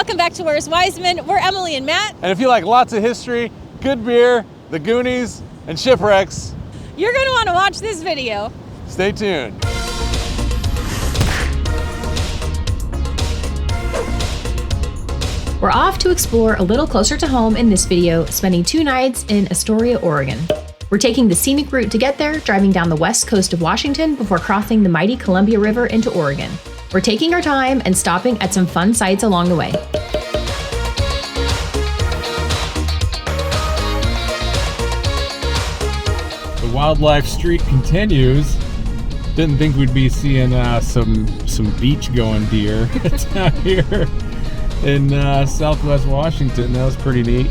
Welcome back to Where's Wiseman. We're Emily and Matt. And if you like lots of history, good beer, the Goonies, and shipwrecks, you're going to want to watch this video. Stay tuned. We're off to explore a little closer to home in this video, spending 2 nights in Astoria, Oregon. We're taking the scenic route to get there, driving down the west coast of Washington before crossing the mighty Columbia River into Oregon. We're taking our time and stopping at some fun sites along the way. The wildlife streak continues. Didn't think we'd be seeing some beach-going deer down here in Southwest Washington. That was pretty neat.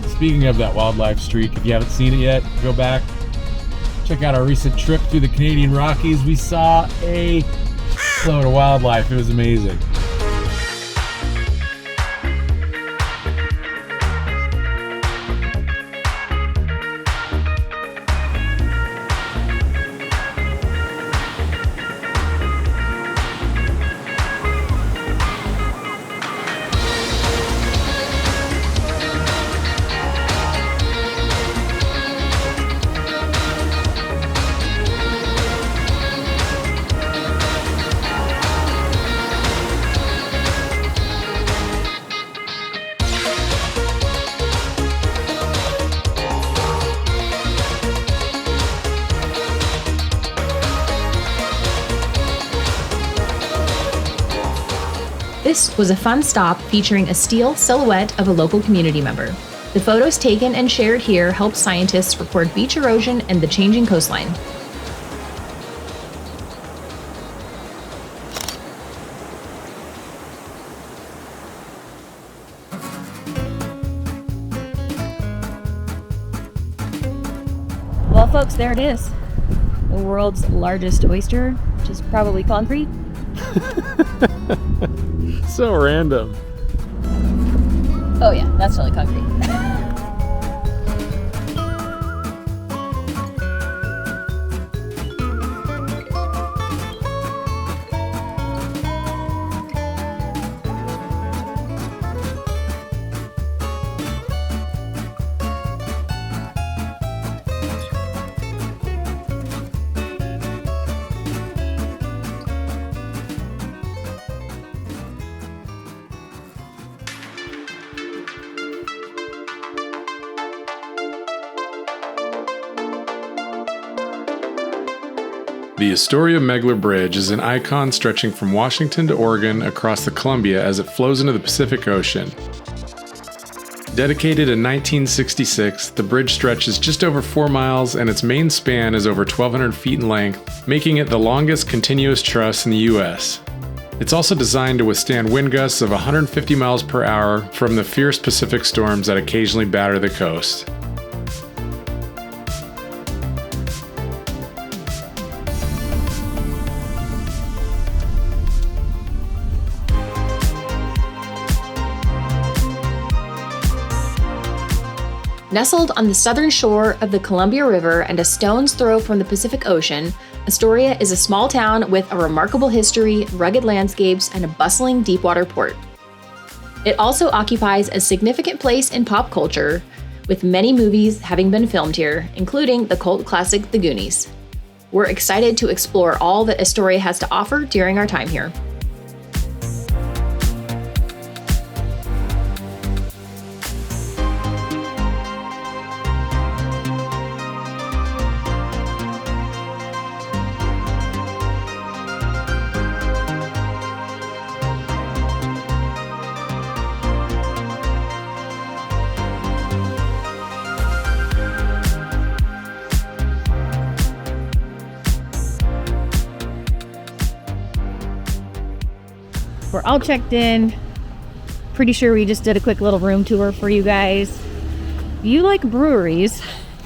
Speaking of that wildlife streak, if you haven't seen it yet, go back, check out our recent trip through the Canadian Rockies. We saw a load of wildlife. It was amazing. This was a fun stop featuring a steel silhouette of a local community member. The photos taken and shared here help scientists record beach erosion and the changing coastline. Well, folks, there it is. The world's largest oyster, which is probably concrete. So random. Oh yeah, that's really concrete. The Astoria-Megler Bridge is an icon stretching from Washington to Oregon across the Columbia as it flows into the Pacific Ocean. Dedicated in 1966, the bridge stretches just over 4 miles and its main span is over 1,200 feet in length, making it the longest continuous truss in the U.S. It's also designed to withstand wind gusts of 150 miles per hour from the fierce Pacific storms that occasionally batter the coast. Nestled on the southern shore of the Columbia River and a stone's throw from the Pacific Ocean, Astoria is a small town with a remarkable history, rugged landscapes, and a bustling deepwater port. It also occupies a significant place in pop culture, with many movies having been filmed here, including the cult classic The Goonies. We're excited to explore all that Astoria has to offer during our time here. We're all checked in. Pretty sure we just did a quick little room tour for you guys. If you like breweries,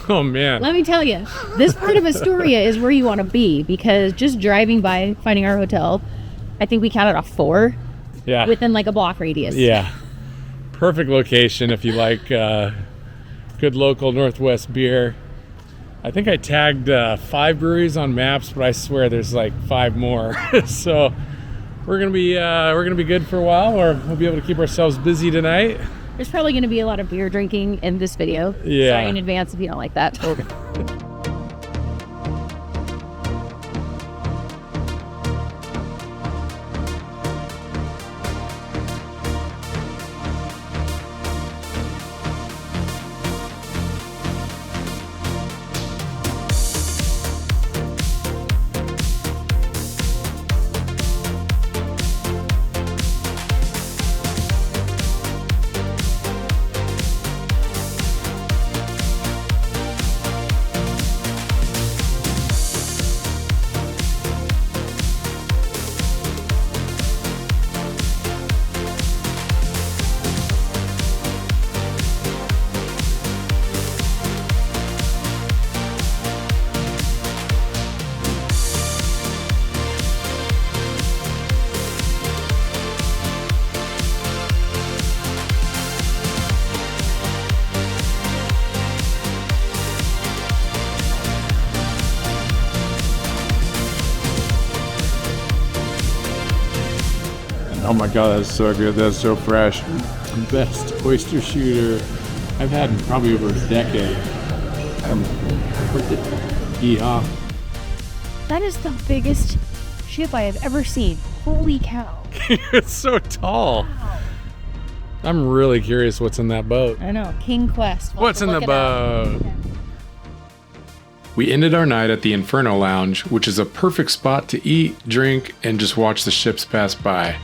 Oh man. let me tell you, this part of Astoria is where you want to be, because just driving by, finding our hotel, I think we counted off 4 Yeah. within like a block radius. Yeah. Perfect location if you like good local Northwest beer. I think I tagged 5 breweries on maps, but I swear there's like 5 more. So we're gonna be good for a while, or we'll be able to keep ourselves busy tonight. There's probably going to be a lot of beer drinking in this video. Yeah. Sorry in advance if you don't like that. Oh my god, that's so good. That's so fresh. Best oyster shooter I've had in probably over a decade. Yeehaw. That is the biggest ship I have ever seen. Holy cow. It's so tall. Wow. I'm really curious what's in that boat. I know. King Quest. We'll What's in the boat? We ended our night at the Inferno Lounge, which is a perfect spot to eat, drink, and just watch the ships pass by.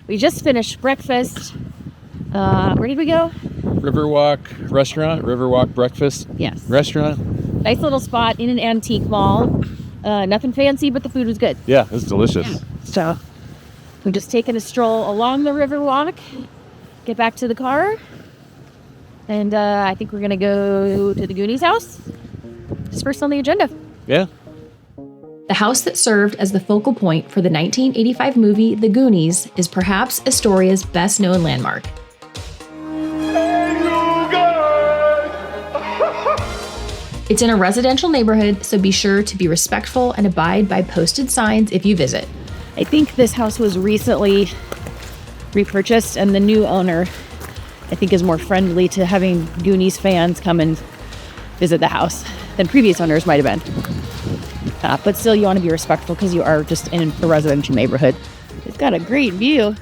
We just finished breakfast. Where did we go? Riverwalk restaurant, Riverwalk breakfast Yes. restaurant. Nice little spot in an antique mall. Nothing fancy, but the food was good. Yeah, it's delicious. So we've just taken a stroll along the Riverwalk, get back to the car, and I think we're going to go to the Goonies house. Just first on the agenda. Yeah. The house that served as the focal point for the 1985 movie The Goonies is perhaps Astoria's best-known landmark. It's in a residential neighborhood, so be sure to be respectful and abide by posted signs if you visit. I think this house was recently repurchased, and the new owner, I think, is more friendly to having Goonies fans come and visit the house than previous owners might have been. But still, you want to be respectful because you are just in a residential neighborhood. It's got a great view.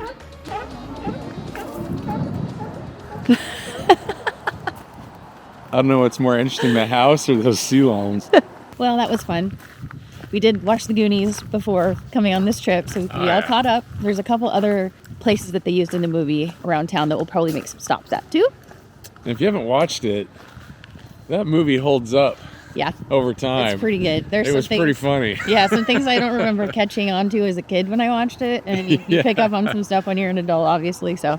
I don't know what's more interesting, the house or those sea loans. Well, that was fun. We did watch the Goonies before coming on this trip, so we all caught up. There's a couple other places that they used in the movie around town that we'll probably make some stops at too. And if you haven't watched it, that movie holds up Yeah, over time. it's pretty good. There's It some was things, pretty funny. Yeah, some things I don't remember catching on to as a kid when I watched it, and you Yeah. pick up on some stuff when you're an adult, obviously. So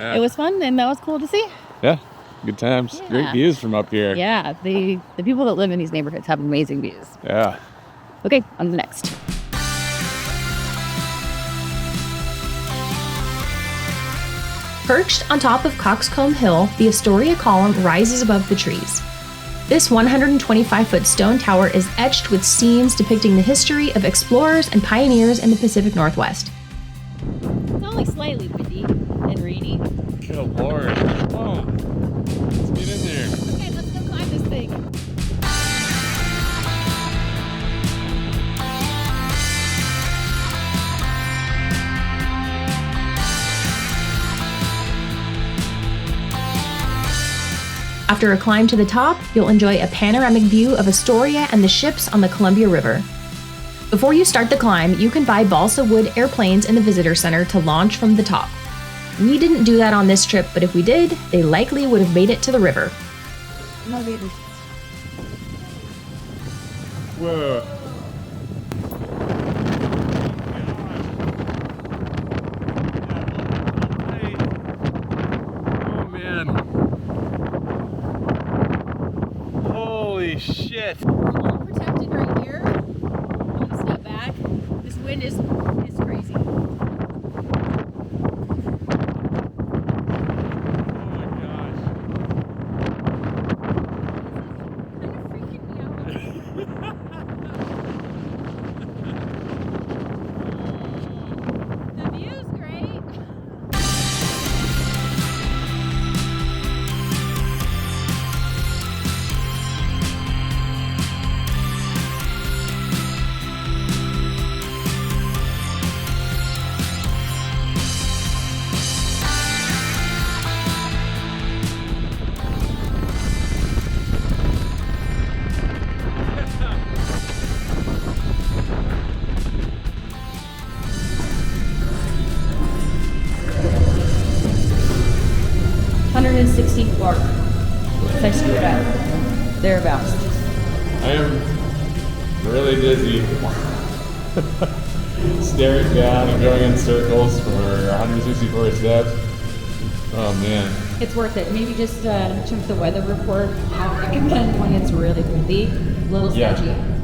it was fun, and that was cool to see. Yeah, good times. Yeah. Great views from up here. Yeah, the people that live in these neighborhoods have amazing views. Yeah. Okay, on to the next. Perched on top of Coxcomb Hill, the Astoria Column rises above the trees. This 125-foot stone tower is etched with scenes depicting the history of explorers and pioneers in the Pacific Northwest. It's only slightly windy and rainy. Good lord. Oh, let's get in there. Okay, let's go climb this thing. After a climb to the top, you'll enjoy a panoramic view of Astoria and the ships on the Columbia River. Before you start the climb, you can buy balsa wood airplanes in the visitor center to launch from the top. We didn't do that on this trip, but if we did, they likely would have made it to the river. Whoa. Holy shit. We're all protected right here. I'm gonna step back. This wind is crazy. The view's great. Clark. If I screw it up. Thereabouts. I am really dizzy. Staring down and going in circles for 164 steps. Oh man. It's worth it. Maybe just check the weather report. I recommend when it's really windy. A little sketchy. Yeah.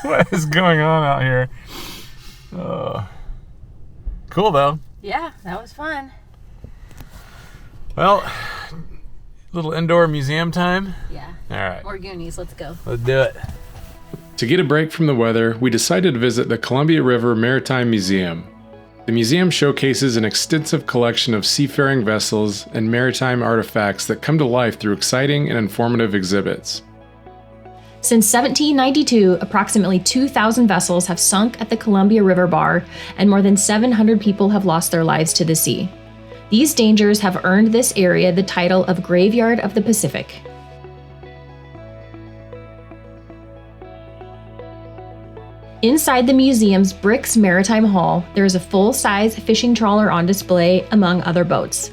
What is going on out here? Cool though. Yeah, that was fun. Well, little indoor museum time. Yeah. All right. Or Goonies, let's go. Let's do it. To get a break from the weather, we decided to visit the Columbia River Maritime Museum. The museum showcases an extensive collection of seafaring vessels and maritime artifacts that come to life through exciting and informative exhibits. Since 1792, approximately 2,000 vessels have sunk at the Columbia River Bar, and more than 700 people have lost their lives to the sea. These dangers have earned this area the title of Graveyard of the Pacific. Inside the museum's Bricks Maritime Hall, there is a full-size fishing trawler on display, among other boats.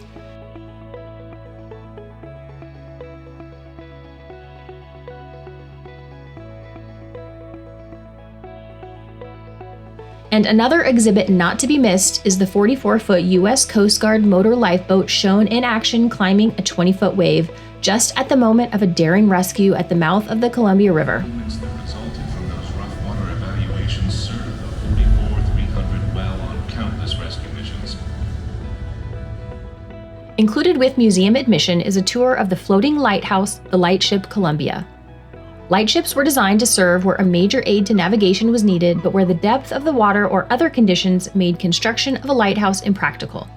And another exhibit not to be missed is the 44-foot U.S. Coast Guard motor lifeboat shown in action climbing a 20-foot wave, just at the moment of a daring rescue at the mouth of the Columbia River. That resulted from those rough water evaluations served the 44-300 well on countless rescue missions. Included with museum admission is a tour of the floating lighthouse, the lightship Columbia. Lightships were designed to serve where a major aid to navigation was needed, but where the depth of the water or other conditions made construction of a lighthouse impractical.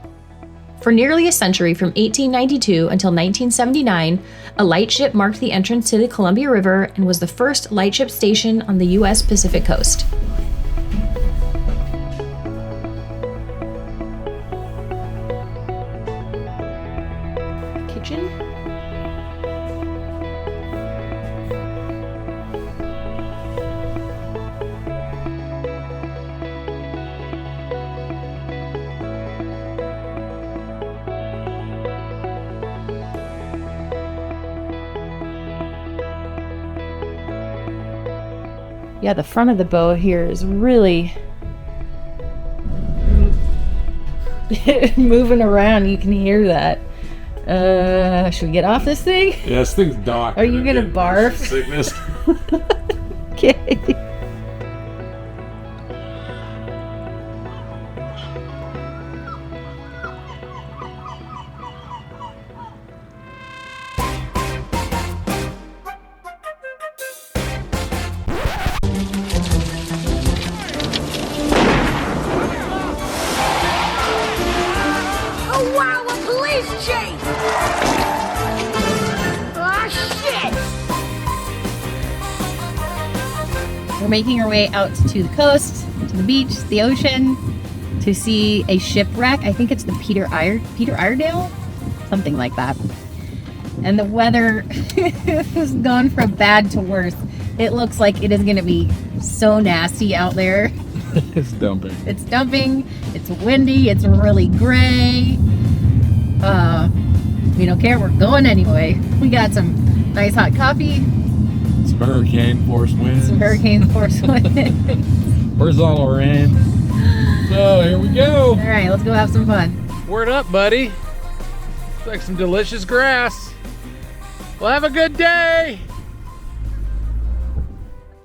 For nearly a century, from 1892 until 1979, a lightship marked the entrance to the Columbia River and was the first lightship station on the U.S. Pacific coast. Kitchen? Yeah, the front of the boat here is really moving around. You can hear that. Should we get off this thing? Yeah, this thing's docked. Are you gonna barf? Sickness. Okay. We're making our way out to the coast, to the beach, the ocean, to see a shipwreck. I think it's the Peter Iredale, something like that. And the weather has gone from bad to worse. It looks like it is going to be so nasty out there. It's dumping. It's dumping. It's windy. It's really gray. We don't care. We're going anyway. We got some nice hot coffee. Some hurricane force winds. Some hurricane force winds. Horizontal rain. So here we go. All right, let's go have some fun. Word up, buddy. Looks like some delicious grass. Well, have a good day.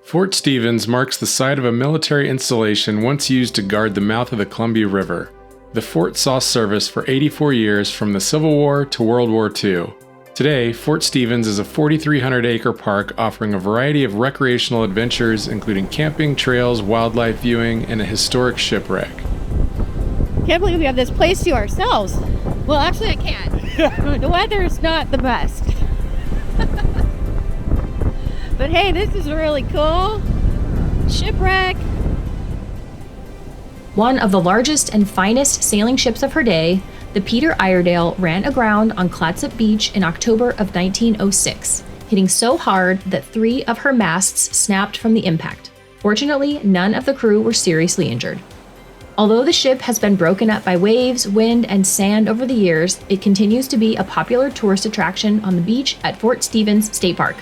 Fort Stevens marks the site of a military installation once used to guard the mouth of the Columbia River. The fort saw service for 84 years from the Civil War to World War II. Today, Fort Stevens is a 4,300-acre park offering a variety of recreational adventures, including camping, trails, wildlife viewing, and a historic shipwreck. Can't believe we have this place to ourselves. Well, actually, I can't. The weather's not the best. But hey, this is really cool. Shipwreck. One of the largest and finest sailing ships of her day, the Peter Iredale ran aground on Clatsop Beach in October of 1906, hitting so hard that 3 of her masts snapped from the impact. Fortunately, none of the crew were seriously injured. Although the ship has been broken up by waves, wind, and sand over the years, it continues to be a popular tourist attraction on the beach at Fort Stevens State Park.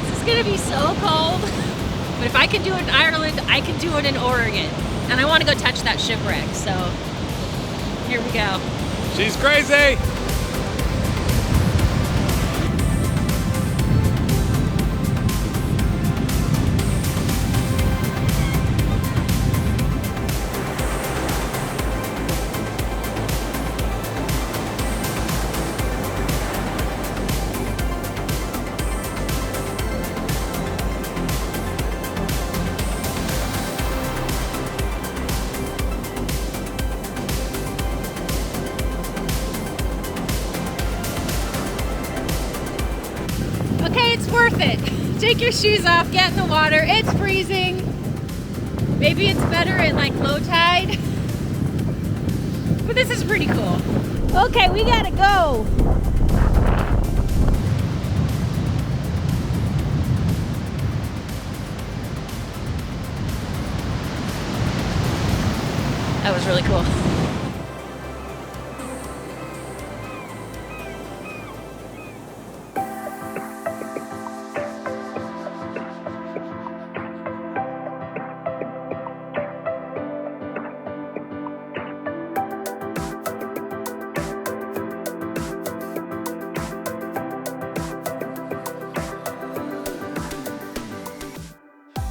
This is gonna be so cold. But if I can do it in Ireland, I can do it in Oregon. And I want to go touch that shipwreck, so here we go. She's crazy. Okay, it's worth it. Take your shoes off, get in the water. It's freezing. Maybe it's better at like low tide. But this is pretty cool. Okay, we gotta go. That was really cool.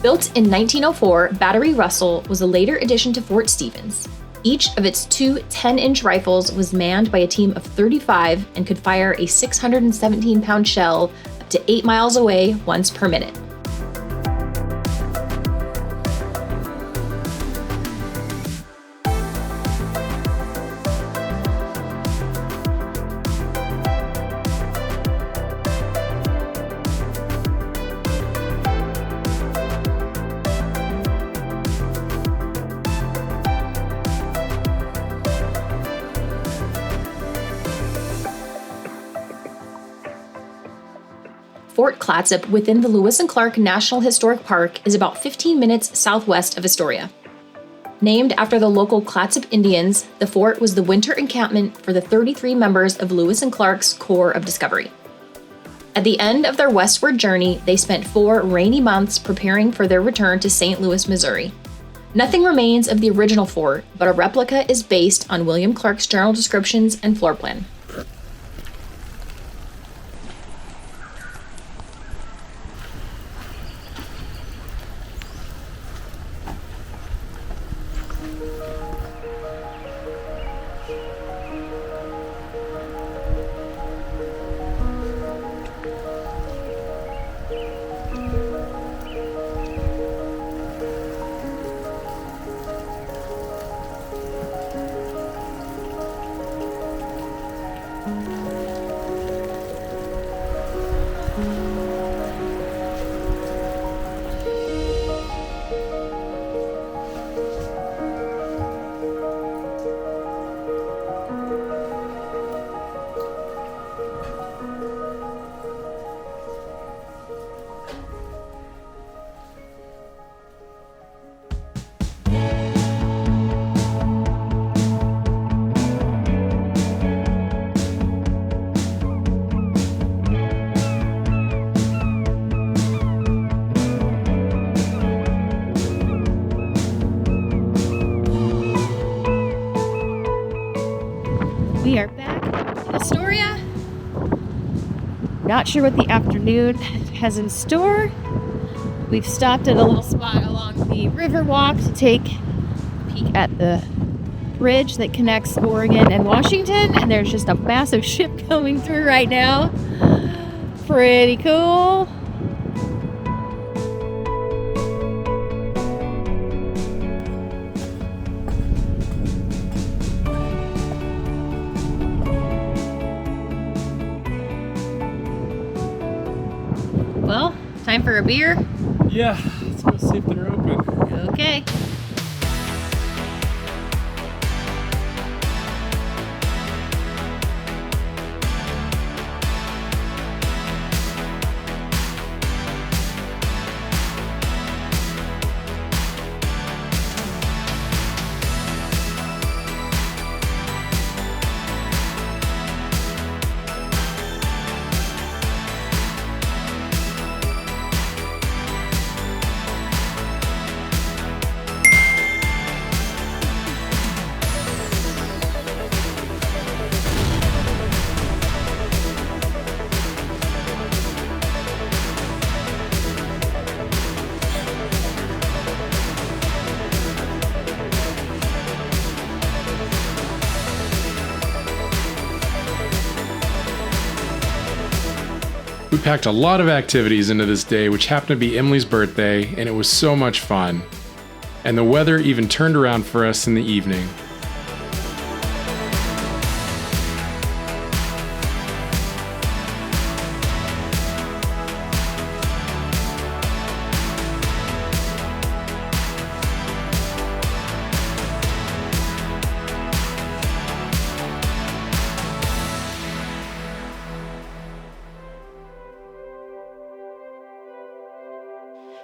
Built in 1904, Battery Russell was a later addition to Fort Stevens. Each of its 2 10-inch rifles was manned by a team of 35 and could fire a 617-pound shell up to 8 miles away once per minute. Fort Clatsop within the Lewis and Clark National Historic Park is about 15 minutes southwest of Astoria. Named after the local Clatsop Indians, the fort was the winter encampment for the 33 members of Lewis and Clark's Corps of Discovery. At the end of their westward journey, they spent 4 rainy months preparing for their return to St. Louis, Missouri. Nothing remains of the original fort, but a replica is based on William Clark's journal descriptions and floor plan. Not sure what the afternoon has in store. We've stopped at a little spot along the river walk to take a peek at the bridge that connects Oregon and Washington, and there's just a massive ship going through right now. Pretty cool. Well, time for a beer? Yeah, let's go see if they're open. Okay. We packed a lot of activities into this day, which happened to be Emily's birthday, and it was so much fun. And the weather even turned around for us in the evening.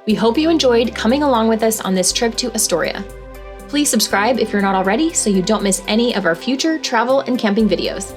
We hope you enjoyed coming along with us on this trip to Astoria. Please subscribe if you're not already so you don't miss any of our future travel and camping videos.